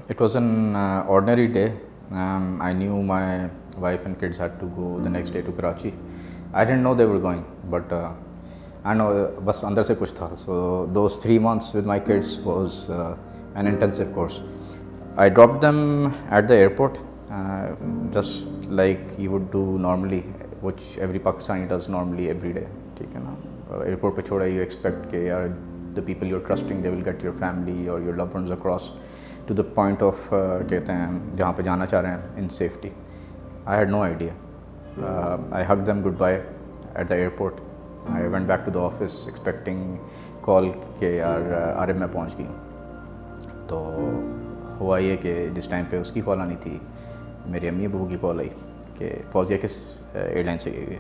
It was an ordinary day. I knew my wife and kids had to go the next day to Karachi. I didn't know they were going, but I know बस अंदर से कुछ था. So those 3 months with my kids was an intensive course. I dropped them at the airport, just like you would do normally, which every Pakistani does normally every day. ठीक है ना? Airport पे छोड़ा, you expect कि यार the people you're trusting, they will get your family or your loved ones across to the point of कहते हैं जहाँ पे जाना चाह रहे हैं in safety. I had no idea. I hugged them goodbye at the airport. I went back to the office expecting call कि यार आरे मैं पहुँच गई. तो हुआ ये कि जिस टाइम पे उसकी कॉल आनी थी, मेरी अम्मी बहू की कॉल आई कि फौजिया किस एयरलाइन से गई है.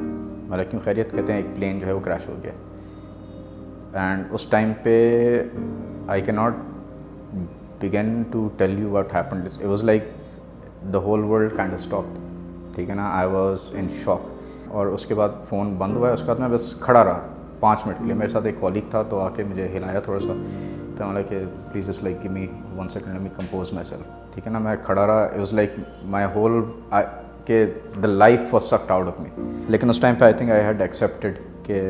मतलब क्यों खैरियत, कहते हैं एक प्लेन जो है वो क्रैश हो गया. एंड उस टाइम पे I can not begin to tell you what happened. It was like the whole world kind of stopped. ठीक है ना, I was in shock. और उसके बाद फ़ोन बंद हुआ है. उसके बाद मैं बस खड़ा रहा 5 मिनट के लिए. मेरे साथ एक कॉलीग था तो आके मुझे हिलाया थोड़ा सा. तो मतलब कि please just like give me 1 second, let me compose myself. ठीक है ना, मैं खड़ा रहा. It was like my whole के the life was sucked out of me. लेकिन उस टाइम पे I think I had accepted कि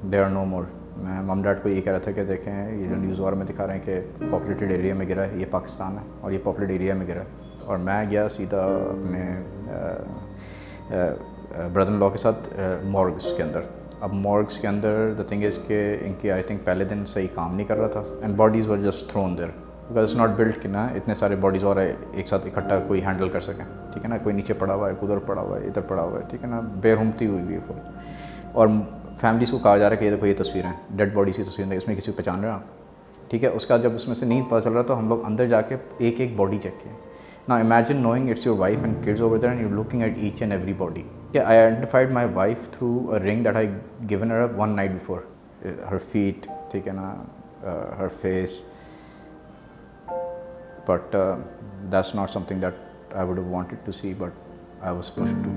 देयर आर नो मोर. मैं मम डैड को ये कह रहा था कि देखें ये जो न्यूज़ और में दिखा रहे हैं कि पॉपुलेटेड एरिया में गिरा है, ये पाकिस्तान है और ये पॉपुलेटेड एरिया में गिरा है. और मैं गया सीधा अपने ब्रदर इन लॉ के साथ मॉर्ग्स के अंदर. अब मॉर्ग्स के अंदर द थिंग इज़ कि इनकी आई थिंक पहले दिन सही काम नहीं कर रहा था. And bodies were just thrown there because it's not built कि ना इतने सारे बॉडीज़ और एक साथ इकट्ठा कोई हैंडल कर सकें. ठीक है ना, कोई नीचे पड़ा हुआ है, उधर पड़ा हुआ है, इधर पड़ा हुआ है. ठीक है ना, बेरहुमती हुई हुई है फुल. और फैमिलीज़ को कहा जा रहा है कि ये देखो ये तस्वीरें, डेड बॉडीज़ की तस्वीरें, इसमें किसी को पहचान रहे हैं आप. ठीक है, उसका जब उसमें से नींद पता चल रहा तो हम लोग अंदर जाके एक एक बॉडी चेक किए. ना imagine knowing it's your wife and kids over there and you looking at each and every body. I identified my wife through a ring that I given her one night before. Her feet, ठीक है ना, her face. But that's not something that I would have wanted to see, but I was pushed to.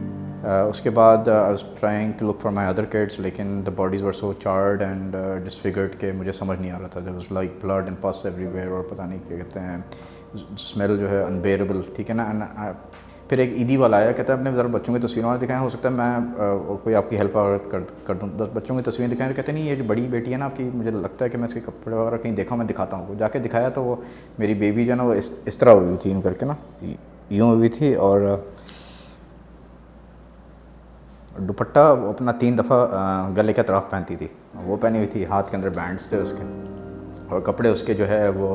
उसके बाद I was trying to look for my other kids, लेकिन the bodies were so charred and disfigured कि मुझे समझ नहीं आ रहा था. There was like blood and pus everywhere और पता नहीं क्या कहते हैं, स्मेल जो है unbearable. ठीक है ना. फिर एक ईदी वाला आया, कहता है अपने ज़रा बच्चों की तस्वीरें और दिखाएं, हो सकता है मैं कोई आपकी हेल्प कर दूँ. 10 बच्चों की तस्वीरें दिखाएं. कहते नहीं ये जो बड़ी बेटी है ना आपकी, मुझे लगता है कि मैं इसके कपड़े वगैरह कहीं देखा, मैं दिखाता हूँ. जाके दिखाया तो वो मेरी बेबी जो है ना वो इस तरह हुई थी, यूँ करके ना, यूँ हुई थी. और दुपट्टा अपना 3 दफ़ा गले के तरफ पहनती थी. वो पहनी हुई थी, हाथ के अंदर बैंड्स थे उसके. और कपड़े उसके जो है वो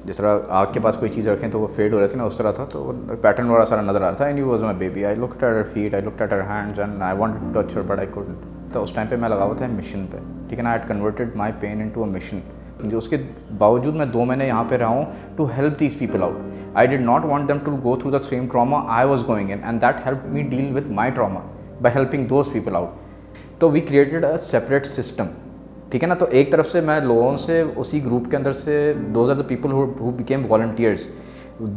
जिस तरह आग के पास कोई चीज़ रखें तो वो फेड हो रही थी ना, उस तरह था. तो पैटर्न बड़ा सारा नज़र आ रहा था. And he was my baby. I looked at her feet, I looked at her hands and I wanted to touch her but I couldn't. तो उस टाइम पे मैं लगा हुआ था मिशन पे. ठीक है ना, I had converted my pain into a mission. जो उसके बावजूद मैं 2 महीने यहाँ पे रहा हूँ to help these people out. I did not want them to go through the same trauma I was going in, and that help me deal with my trauma by helping those people out. तो we created a separate system. ठीक है ना. तो एक तरफ से मैं लोगों से उसी ग्रुप के अंदर से those are the people who became volunteers.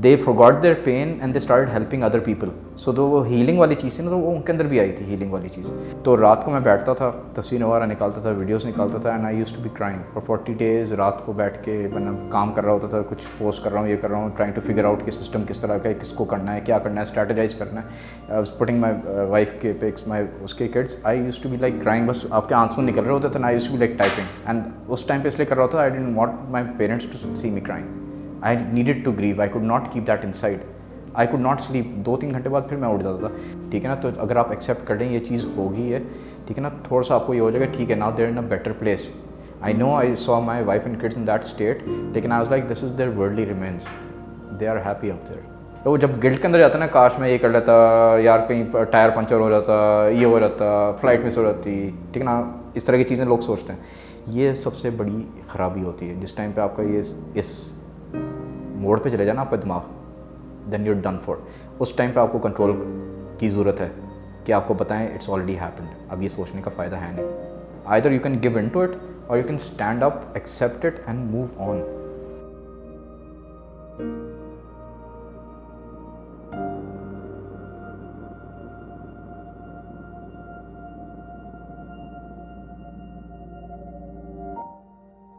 They forgot their pain and they started helping other people. So तो वो हीलिंग वाली चीज़ थी ना, तो वो उनके अंदर भी आई थी हीलिंग वाली चीज़. तो रात को मैं बैठता था, तस्वीरें वगैरह निकालता था, वीडियोस निकालता था. And I used to be crying for 40 days. रात को बैठ के मैं काम कर रहा होता था, कुछ पोस्ट कर रहा हूँ, ये कर रहा हूँ, ट्राइंग टू फिगर आउट कि सिस्टम किस तरह का है, किसको करना है, क्या करना है, स्ट्रैटेजाइज करना है. I was putting my wife के पिक्स, माई उसके kids. I used to be like crying. बस आपके आंसू निकल रहे होते थे ना. I used to be like typing. And उस टाइम पे इसलिए कर रहा था, I didn't want my parents to see me crying. I needed to grieve. I could not keep that inside. I could not sleep. 2-3 घंटे बाद फिर मैं उठ जाता था. ठीक है ना. तो अगर आप एक्सेप्ट कर लें ये चीज़ होगी है, ठीक है ना, थोड़ा सा आपको ये हो जाएगा ठीक है, now they're in a better place. I know I saw my wife and kids in that state, लेकिन I was like this is their worldly remains, they are happy up there. तो वो जब गिल्ट के अंदर जाता है ना, काश मैं ये कर लेता यार, कहीं टायर पंचर हो जाता, ये हो जाता, फ्लाइट मिस हो जाती. ठीक है ना, इस तरह की चीज़ें लोग सोचते हैं. ये सबसे बड़ी ख़राबी होती है जिस टाइम पे आपका ये इस मोड पे चले जाना आपका दिमाग, देन यूर डन फॉर. उस टाइम पे आपको कंट्रोल की ज़रूरत है कि आपको बताएं इट्स ऑलरेडी हैपेंड. अब ये सोचने का फ़ायदा है नहीं. Either you can give in to it और you can stand up, accept it and move on.